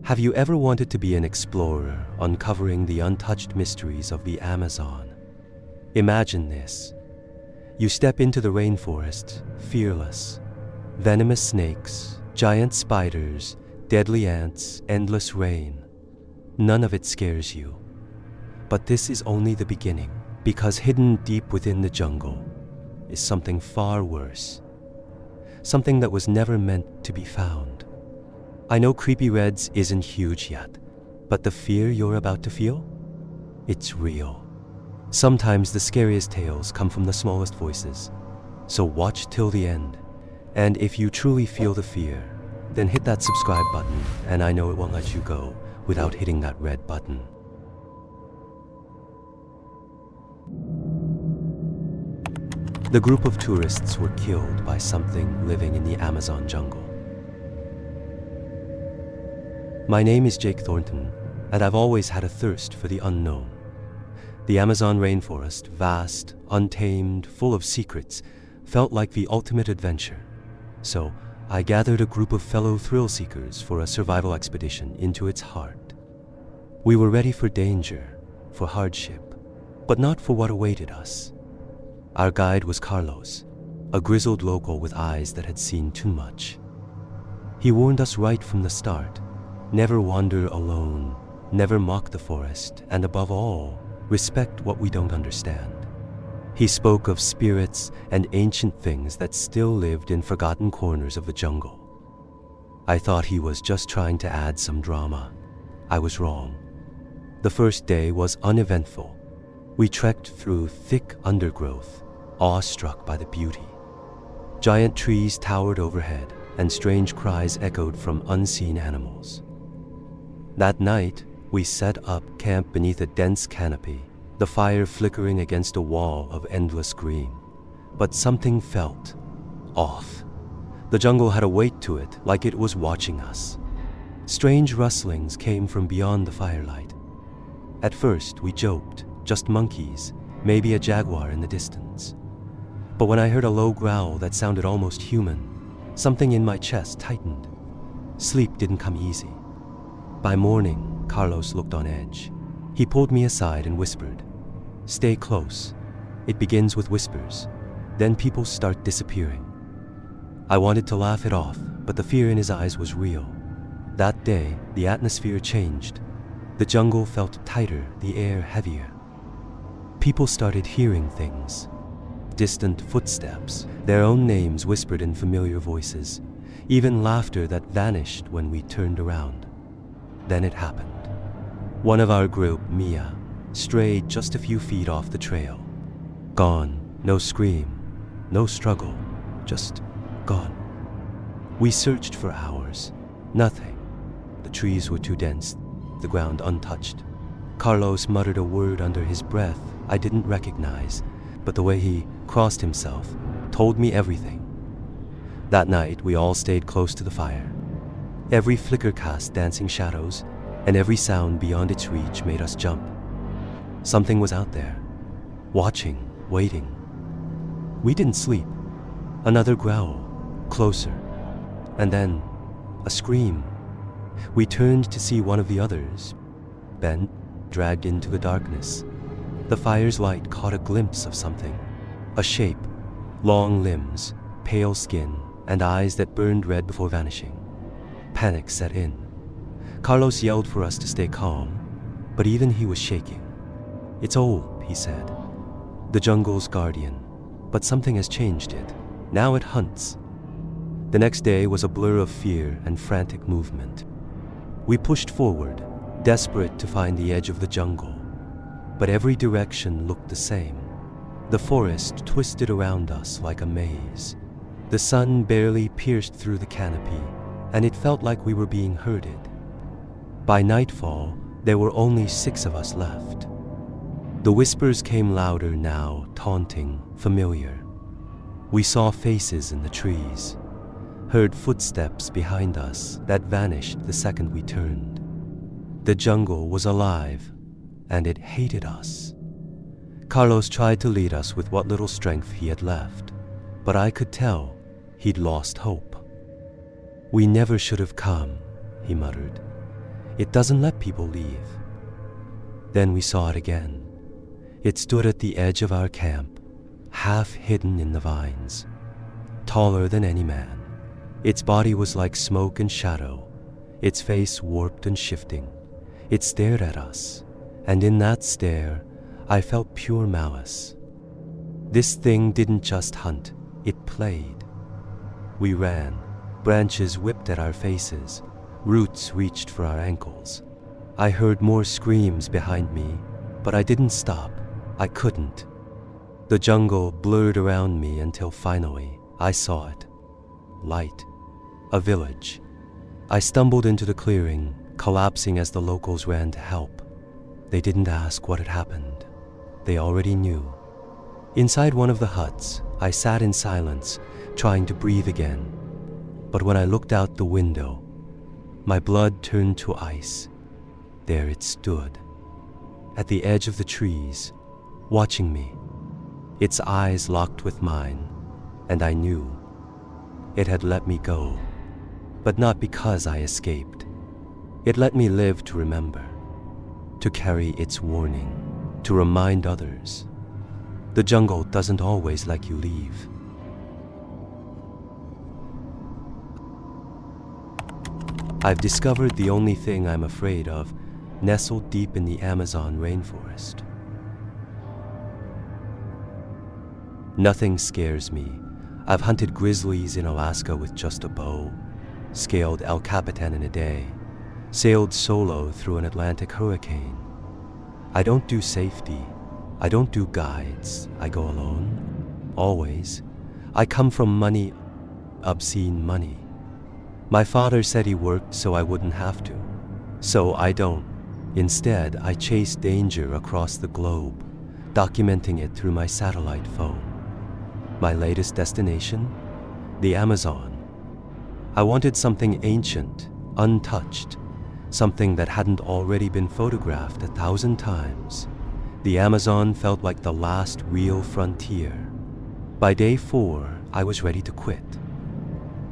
Have you ever wanted to be an explorer, uncovering the untouched mysteries of the Amazon? Imagine this. You step into the rainforest, fearless. Venomous snakes, giant spiders, deadly ants, endless rain. None of it scares you. But this is only the beginning, because hidden deep within the jungle is something far worse. Something that was never meant to be found. I know Creepyredds isn't huge yet, but the fear you're about to feel? It's real. Sometimes the scariest tales come from the smallest voices. So watch till the end. And if you truly feel the fear, then hit that subscribe button, and I know it won't let you go without hitting that red button. The group of tourists were killed by something living in the Amazon jungle. My name is Jake Thornton, and I've always had a thirst for the unknown. The Amazon rainforest, vast, untamed, full of secrets, felt like the ultimate adventure. So I gathered a group of fellow thrill-seekers for a survival expedition into its heart. We were ready for danger, for hardship, but not for what awaited us. Our guide was Carlos, a grizzled local with eyes that had seen too much. He warned us right from the start. Never wander alone, never mock the forest, and above all, respect what we don't understand. He spoke of spirits and ancient things that still lived in forgotten corners of the jungle. I thought he was just trying to add some drama. I was wrong. The first day was uneventful. We trekked through thick undergrowth, awestruck by the beauty. Giant trees towered overhead, and strange cries echoed from unseen animals. That night, we set up camp beneath a dense canopy, the fire flickering against a wall of endless green. But something felt off. The jungle had a weight to it, like it was watching us. Strange rustlings came from beyond the firelight. At first, we joked, just monkeys, maybe a jaguar in the distance. But when I heard a low growl that sounded almost human, something in my chest tightened. Sleep didn't come easy. By morning, Carlos looked on edge. He pulled me aside and whispered, "Stay close. It begins with whispers. Then people start disappearing." I wanted to laugh it off, but the fear in his eyes was real. That day, the atmosphere changed. The jungle felt tighter, the air heavier. People started hearing things. Distant footsteps, their own names whispered in familiar voices, even laughter that vanished when we turned around. Then it happened. One of our group, Mia, strayed just a few feet off the trail. Gone, no scream, no struggle, just gone. We searched for hours. Nothing. The trees were too dense, the ground untouched. Carlos muttered a word under his breath I didn't recognize, but the way he crossed himself told me everything. That night, we all stayed close to the fire. Every flicker cast dancing shadows, and every sound beyond its reach made us jump. Something was out there, watching, waiting. We didn't sleep. Another growl, closer, and then a scream. We turned to see one of the others, bent, dragged into the darkness. The fire's light caught a glimpse of something, a shape, long limbs, pale skin, and eyes that burned red before vanishing. Panic set in. Carlos yelled for us to stay calm, but even he was shaking. "It's old," he said. "The jungle's guardian, but something has changed it. Now it hunts." The next day was a blur of fear and frantic movement. We pushed forward, desperate to find the edge of the jungle, but every direction looked the same. The forest twisted around us like a maze. The sun barely pierced through the canopy, and it felt like we were being herded. By nightfall, there were only 6 of us left. The whispers came louder now, taunting, familiar. We saw faces in the trees, heard footsteps behind us that vanished the second we turned. The jungle was alive, and it hated us. Carlos tried to lead us with what little strength he had left, but I could tell he'd lost hope. "We never should have come," he muttered. It doesn't let people leave. Then we saw it again. It stood at the edge of our camp, half hidden in the vines, taller than any man. Its body was like smoke and shadow, its face warped and shifting. It stared at us, and in that stare, I felt pure malice. This thing didn't just hunt, it played. We ran, branches whipped at our faces, roots reached for our ankles. I heard more screams behind me, but I didn't stop. I couldn't. The jungle blurred around me until finally I saw it. Light. A village. I stumbled into the clearing, collapsing as the locals ran to help. They didn't ask what had happened. They already knew. Inside one of the huts, I sat in silence, trying to breathe again. But when I looked out the window, my blood turned to ice. There it stood, at the edge of the trees, watching me. Its eyes locked with mine, and I knew it had let me go, but not because I escaped. It let me live to remember, to carry its warning, to remind others. The jungle doesn't always let you leave. I've discovered the only thing I'm afraid of, nestled deep in the Amazon rainforest. Nothing scares me. I've hunted grizzlies in Alaska with just a bow, scaled El Capitan in a day, sailed solo through an Atlantic hurricane. I don't do safety. I don't do guides. I go alone. Always. I come from money, obscene money. My father said he worked so I wouldn't have to. So I don't. Instead, I chase danger across the globe, documenting it through my satellite phone. My latest destination? The Amazon. I wanted something ancient, untouched, something that hadn't already been photographed 1,000 times. The Amazon felt like the last real frontier. By day 4, I was ready to quit.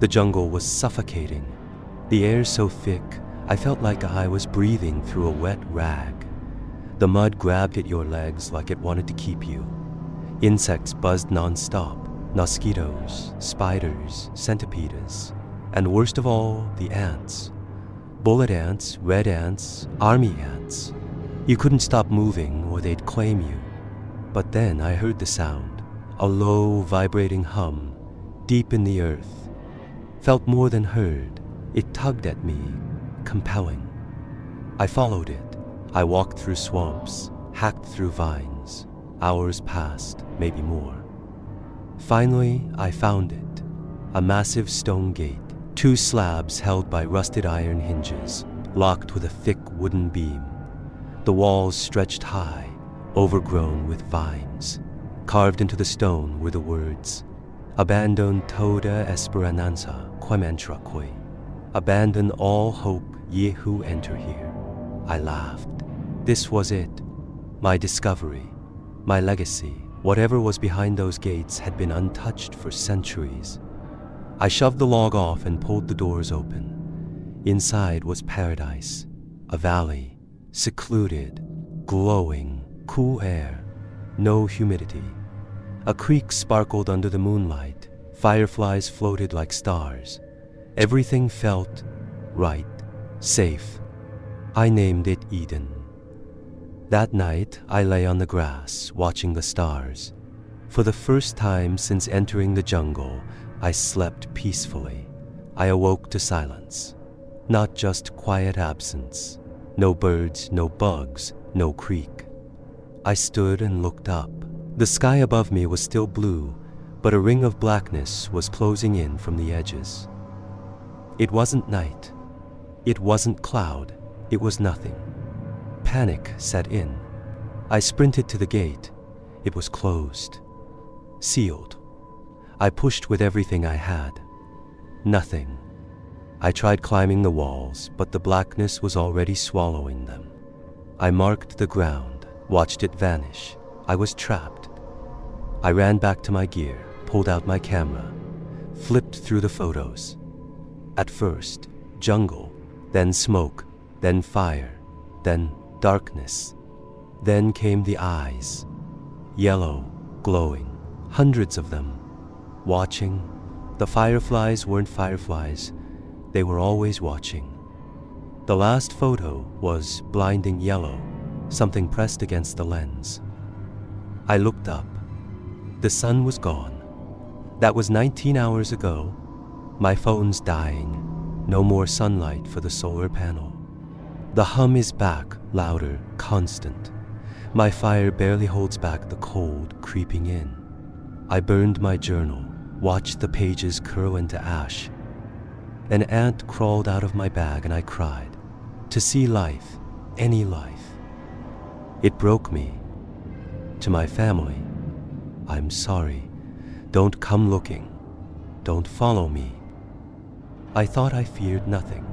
The jungle was suffocating. The air so thick, I felt like I was breathing through a wet rag. The mud grabbed at your legs like it wanted to keep you. Insects buzzed non-stop, mosquitoes, spiders, centipedes, and worst of all, the ants. Bullet ants, red ants, army ants. You couldn't stop moving or they'd claim you. But then I heard the sound, a low, vibrating hum, deep in the earth. Felt more than heard. It tugged at me, compelling. I followed it. I walked through swamps, hacked through vines. Hours passed, maybe more. Finally, I found it. A massive stone gate, 2 slabs held by rusted iron hinges, locked with a thick wooden beam. The walls stretched high, overgrown with vines. Carved into the stone were the words, "Abandon toda esperanza, quem entra qui." Abandon all hope, ye who enter here. I laughed. This was it. My discovery. My legacy. Whatever was behind those gates had been untouched for centuries. I shoved the log off and pulled the doors open. Inside was paradise. A valley. Secluded. Glowing. Cool air. No humidity. A creek sparkled under the moonlight. Fireflies floated like stars. Everything felt right. Safe. I named it Eden. That night, I lay on the grass, watching the stars. For the first time since entering the jungle, I slept peacefully. I awoke to silence. Not just quiet absence. No birds, no bugs, no creek. I stood and looked up. The sky above me was still blue, but a ring of blackness was closing in from the edges. It wasn't night. It wasn't cloud. It was nothing. Panic set in. I sprinted to the gate. It was closed. Sealed. I pushed with everything I had. Nothing. I tried climbing the walls, but the blackness was already swallowing them. I marked the ground, watched it vanish. I was trapped. I ran back to my gear, pulled out my camera, flipped through the photos. At first, jungle, then smoke, then fire, then darkness. Then came the eyes, yellow, glowing, hundreds of them, watching. The fireflies weren't fireflies, they were always watching. The last photo was blinding yellow, something pressed against the lens. I looked up. The sun was gone. That was 19 hours ago. My phone's dying. No more sunlight for the solar panel. The hum is back, louder, constant. My fire barely holds back the cold creeping in. I burned my journal, watched the pages curl into ash. An ant crawled out of my bag and I cried. To see life, any life. It broke me. To my family, I'm sorry. Don't come looking. Don't follow me. I thought I feared nothing.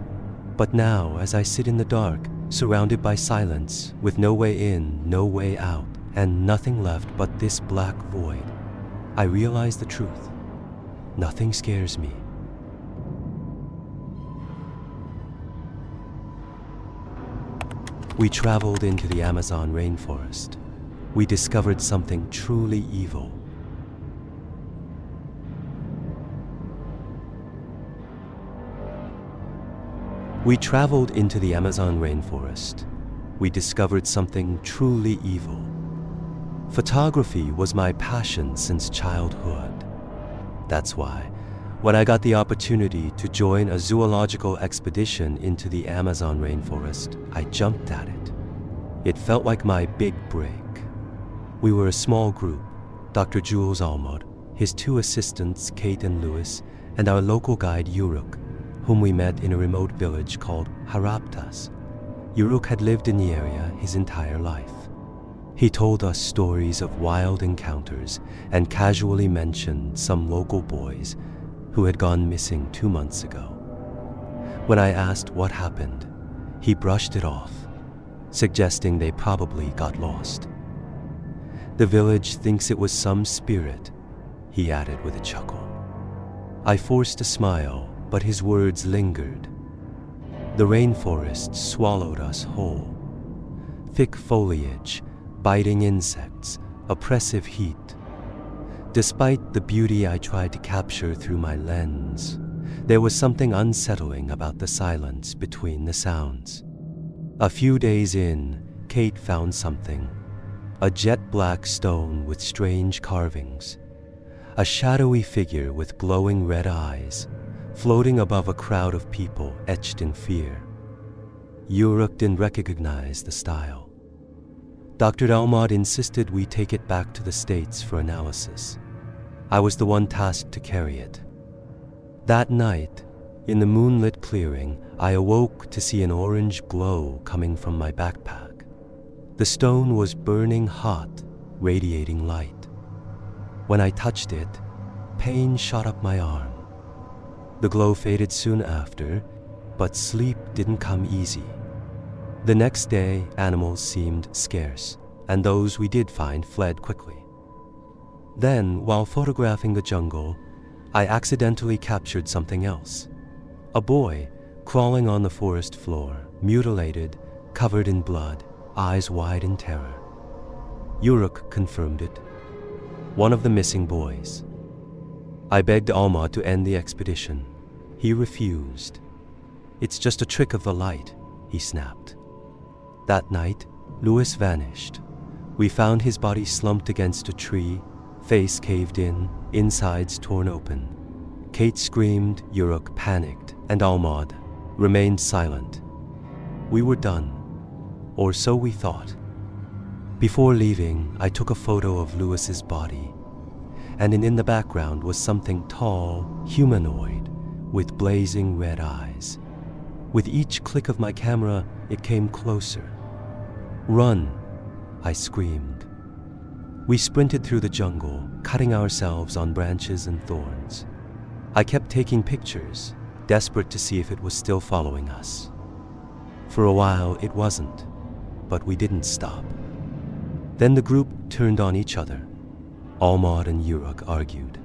But now, as I sit in the dark, surrounded by silence, with no way in, no way out, and nothing left but this black void, I realize the truth. Nothing scares me. We traveled into the Amazon rainforest. We discovered something truly evil. We traveled into the Amazon rainforest. We discovered something truly evil. Photography was my passion since childhood. That's why, when I got the opportunity to join a zoological expedition into the Amazon rainforest, I jumped at it. It felt like my big break. We were a small group, Dr. Jules Almod, his two assistants, Kate and Louis, and our local guide, Uruk, whom we met in a remote village called Haraptas. Uruk had lived in the area his entire life. He told us stories of wild encounters and casually mentioned some local boys who had gone missing 2 months ago. When I asked what happened, he brushed it off, suggesting they probably got lost. The village thinks it was some spirit, he added with a chuckle. I forced a smile, but his words lingered. The rainforest swallowed us whole. Thick foliage, biting insects, oppressive heat. Despite the beauty I tried to capture through my lens, there was something unsettling about the silence between the sounds. A few days in, Kate found something. A jet-black stone with strange carvings. A shadowy figure with glowing red eyes, floating above a crowd of people etched in fear. Uruk didn't recognize the style. Dr. Almod insisted we take it back to the States for analysis. I was the one tasked to carry it. That night, in the moonlit clearing, I awoke to see an orange glow coming from my backpack. The stone was burning hot, radiating light. When I touched it, pain shot up my arm. The glow faded soon after, but sleep didn't come easy. The next day, animals seemed scarce, and those we did find fled quickly. Then, while photographing the jungle, I accidentally captured something else. A boy crawling on the forest floor, mutilated, covered in blood, eyes wide in terror. Uruk confirmed it. One of the missing boys. I begged Almod to end the expedition. He refused. It's just a trick of the light, he snapped. That night, Louis vanished. We found his body slumped against a tree, face caved in, insides torn open. Kate screamed, Uruk panicked, and Almod remained silent. We were done, or so we thought. Before leaving, I took a photo of Louis's body, and in the background was something tall, humanoid, with blazing red eyes. With each click of my camera, it came closer. "Run!" I screamed. We sprinted through the jungle, cutting ourselves on branches and thorns. I kept taking pictures, desperate to see if it was still following us. For a while, it wasn't, but we didn't stop. Then the group turned on each other. Almod and Uruk argued.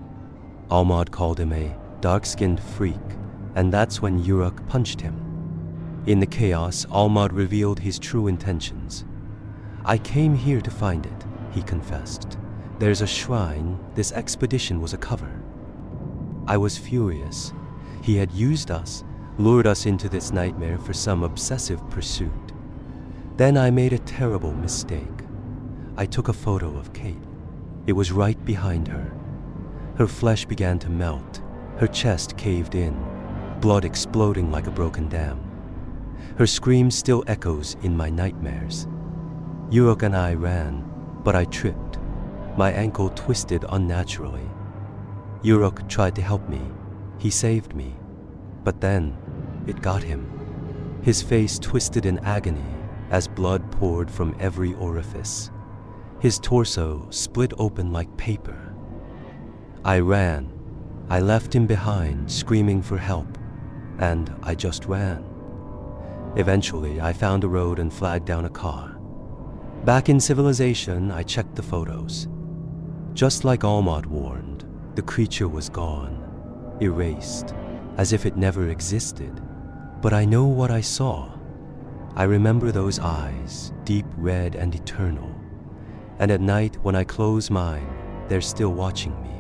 Almod called him a dark-skinned freak, and that's when Uruk punched him. In the chaos, Almad revealed his true intentions. I came here to find it, he confessed. There's a shrine. This expedition was a cover. I was furious. He had used us, lured us into this nightmare for some obsessive pursuit. Then I made a terrible mistake. I took a photo of Kate. It was right behind her. Her flesh began to melt. Her chest caved in, blood exploding like a broken dam. Her scream still echoes in my nightmares. Yurok and I ran, but I tripped. My ankle twisted unnaturally. Yurok tried to help me. He saved me. But then, it got him. His face twisted in agony as blood poured from every orifice. His torso split open like paper. I ran. I left him behind, screaming for help. And I just ran. Eventually, I found a road and flagged down a car. Back in civilization, I checked the photos. Just like Almad warned, the creature was gone, erased, as if it never existed. But I know what I saw. I remember those eyes, deep red and eternal. And at night, when I close mine, they're still watching me.